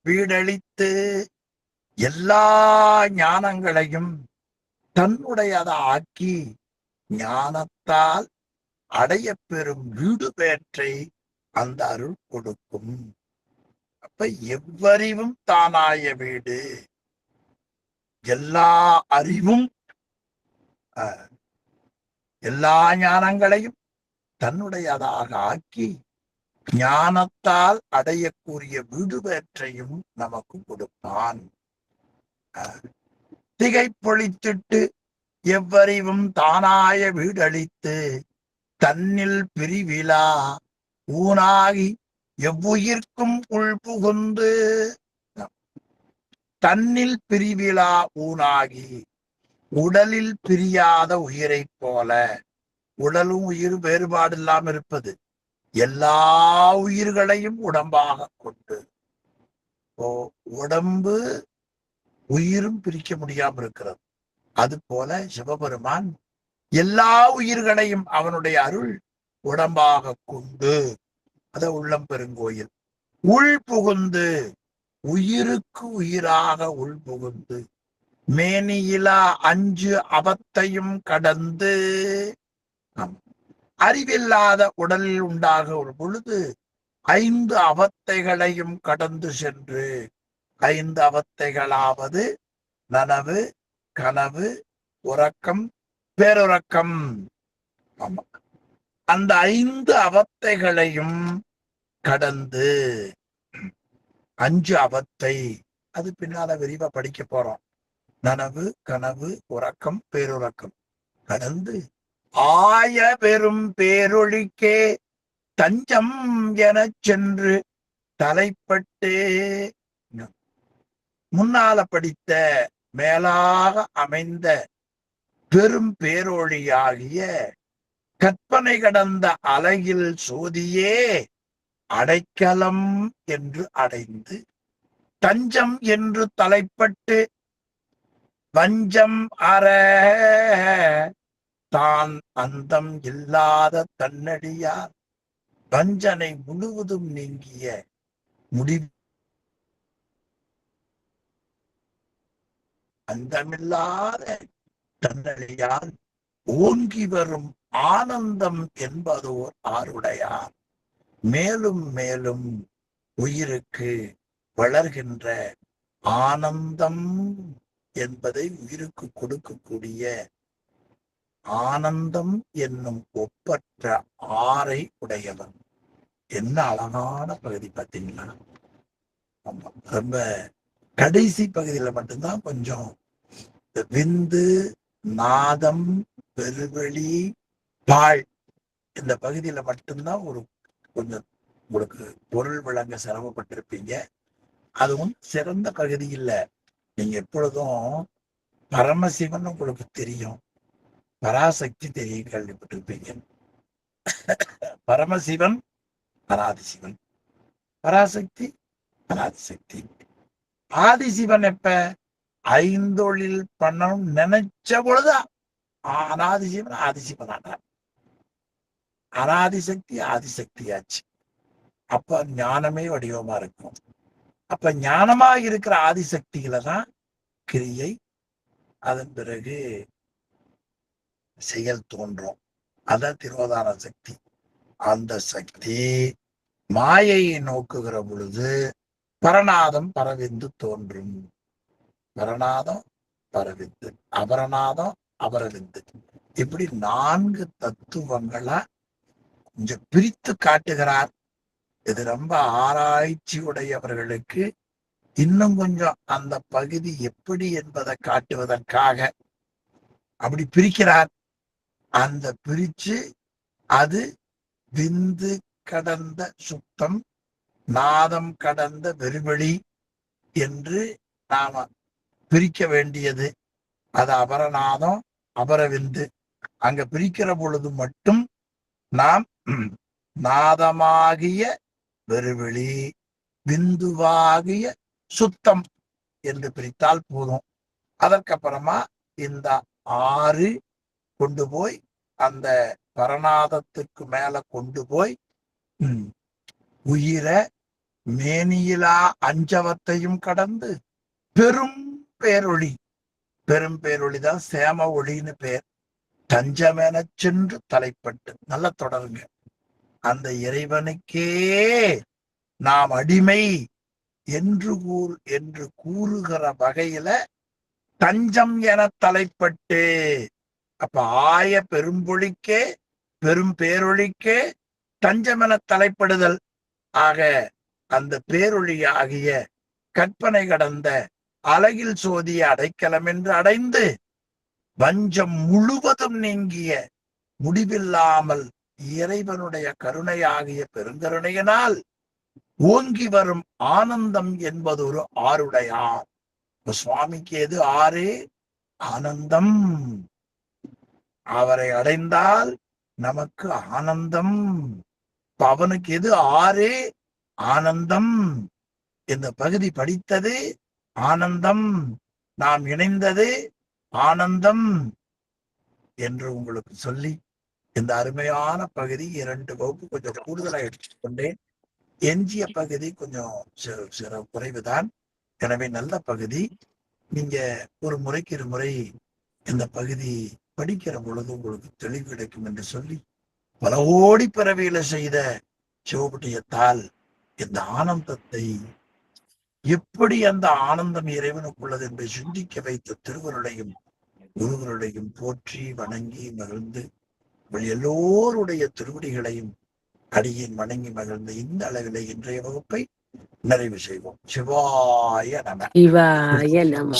வீடளித்து எல்லா ஞானங்களையும் தன்னுடையத ஆக்கி ஞானத்தால் அடைய பெறும் வீடு பேற்றை அந்த அருள் கொடுக்கும். அப்ப எவ்வறிவும் தானாய வீடு, எல்லா அறிவும் எல்லா ஞானங்களையும் தன்னுடையதாக ஆக்கி ஞானத்தால் அடையக்கூடிய வீடு பேற்றையும் நமக்கு கொடுப்பான். திகைப்பொழித்திட்டு எவ்வறிவும் தானாய வீடளித்து தன்னில் பிரிவிலா ஊனாகி எவ்வுயிர்க்கும் உள் புகுந்து, தன்னில் பிரிவிலா ஊனாகி உடலில் பிரியாத உயிரை போல, உடலும் உயிரும் வேறுபாடு இல்லாம இருப்பது, எல்லா உயிர்களையும் உடம்பாக கொண்டு, உடம்பு உயிரும் பிரிக்க முடியாம இருக்கிறது. அது போல சிவபெருமான் எல்லா உயிர்களையும் அவனுடைய அருள் உடம்பாக கொண்டு, அத உள்ளம் பெருங்கோயில் உள் புகுந்து, உயிருக்கு உயிராக உள் புகுந்து மேனியிலா அஞ்சு அவத்தையும் கடந்து, அறிவில்லாத உடலில் உண்டாக ஒரு பொழுது 5 அவத்தைகளையும் கடந்து சென்று, 5 அவத்தைகளாவது நனவு, கனவு, உறக்கம், பேருறக்கம். அந்த 5 அவத்தைகளையும் கடந்து 5 அவத்தை அது பின்னால விரிவா படிக்க போறோம். நனவு, கனவு, உறக்கம், பேருறக்கம் கடந்து ஆய பெரும் பேரொழிக்கே தஞ்சம் எனச் சென்று தலைப்பட்டு முன்னால படித்த மேலாக அமைந்த பெரும் பேரொழியாகிய கற்பனை கடந்த அலையில் சோதியே அடைக்கலம் என்று அடைந்து தஞ்சம் என்று தலைப்பட்டு வஞ்சம் அற தான் அந்தம் இல்லாத தன்னடியார் வஞ்சனை முழுவதும் நீங்கிய முடிவு அந்தமில்லாத தன்னடியார் ஓங்கி வரும் ஆனந்தம் என்பதோர் ஆருடையார் மேலும் மேலும் உயிருக்கு வளர்கின்ற ஆனந்தம் என்பதை உயிருக்கு கொடுக்கக்கூடிய ஆனந்தம் என்னும் ஒப்பற்ற ஆரை உடையவன். என்ன அழகான பகுதி பார்த்தீங்களா? ரொம்ப கடைசி பகுதியில மட்டும்தான் கொஞ்சம் விந்து, நாதம், பெருவெளி, பாழ் இந்த பகுதியில மட்டும்தான் ஒரு கொஞ்சம் உங்களுக்கு பொருள் விளங்க சிரமப்பட்டிருப்பீங்க. அதுவும் சிறந்த பகுதி இல்ல. நீங்க எப்பொழுதும் பரமசிவன் உங்களுக்கு தெரியும், பராசக்தி தெரியும், கேள்விப்பட்டிருப்பீங்க. பரமசிவன் அனாதிசிவன், பராசக்தி அனாதிசக்தி. ஆதிசிவன் எப்ப ஐந்தொழில் பண்ணணும் நினைச்ச பொழுது அனாதிசிவன் ஆதிசிவன் ஆனார். அனாதிசக்தி ஆதிசக்தியாச்சு. அப்ப ஞானமே வடிவமா இருக்கும். அப்ப ஞானமா இருக்கிற ஆதிசக்தியில தான் கிரியை, அதன் பிறகு செயல் தோன்றும். அதான் திரோதான சக்தி. அந்த சக்தி மாயையை நோக்குகிற பொழுது பரநாதம் பரவிந்து தோன்றும். பரநாதம் பரவிந்து, அபரநாதம் அபரவிந்து, இப்படி 4 தத்துவங்களா கொஞ்சம் பிரித்து காட்டுகிறார். இது ரொம்ப ஆராய்ச்சி உடையவர்களுக்கு இன்னும் கொஞ்சம் அந்த பகுதி எப்படி என்பதை காட்டுவதற்காக அப்படி பிரிக்கிறார். அந்த பிரிச்சு அது விந்து கடந்த சுத்தம், நாதம் கடந்த வெறுவெளி என்று நாம பிரிக்க வேண்டியது. அது அபரநாதம் அபரவிந்து. அங்க பிரிக்கிற பொழுது மட்டும் நாம் நாதமாகிய வெறுவெளி, விந்துவாகிய சுத்தம் என்று பிரித்தால் போதும். அதற்கப்புறமா இந்த 6 கொண்டு போய் அந்த பரநாதத்துக்கு மேல கொண்டு போய் உயிர மேனியிலா அஞ்சவத்தையும் கடந்து பெரும் பேரொளி, பெரும் பேரொளிதான் சேம ஒளின்னு பேர், தஞ்சமென சென்று தலைப்பட்டு. நல்லா தொடருங்க. அந்த இறைவனுக்கே நாம் அடிமை என்று கூறுகிற வகையில தஞ்சம் என தலைப்பட்டு. அப்ப ஆய பெரும்பொழிக்கே பெரும் பேரொழிக்கே தஞ்சம் என தலைப்படுதல். ஆக அந்த பேரொழி ஆகிய கற்பனை கடந்த அழகில் சோதிய அடைக்கலம் என்று அடைந்து வஞ்சம் முழுவதும் நீங்கிய முடிவில்லாமல் இறைவனுடைய கருணையாகிய பெருங்கருணையினால் ஓங்கி வரும் ஆனந்தம் என்பது ஒரு ஆருடையார். சுவாமிக்கு எது ஆறு? ஆனந்தம். அவரை அடைந்தால் நமக்கு ஆனந்தம். அவனுக்கு எது ஆறு? ஆனந்தம். இந்த பகுதி படித்தது ஆனந்தம், நாம் இணைந்தது ஆனந்தம் என்று உங்களுக்கு சொல்லி இந்த அருமையான பகுதி 2 வகுப்பு கொஞ்சம் கூடுதலாக எடுத்துக்கொண்டேன். எஞ்சிய பகுதி கொஞ்சம் சிற குறைவுதான். எனவே நல்ல பகுதி. நீங்க ஒரு முறைக்கு 2 முறை இந்த பகுதி படிக்கிற பொழுது உங்களுக்கு தெளிவு கிடைக்கும் என்று சொல்லி, பல கோடி பிறவியில செய்த சிவபுட்டியத்தால் இந்த ஆனந்தத்தை, எப்படி அந்த ஆனந்தம் இறைவனுக்குள்ளது என்பதை சிந்திக்க வைத்த திருவருளையும் குருவருளையும் போற்றி வணங்கி மகிழ்ந்து எல்லோருடைய திருவடிகளையும் அடியேன் வணங்கி மகிழ்ந்த இந்த அளவிலே இன்றைய வகுப்பை நிறைவு செய்வோம். சிவாய நம. சிவாய நம.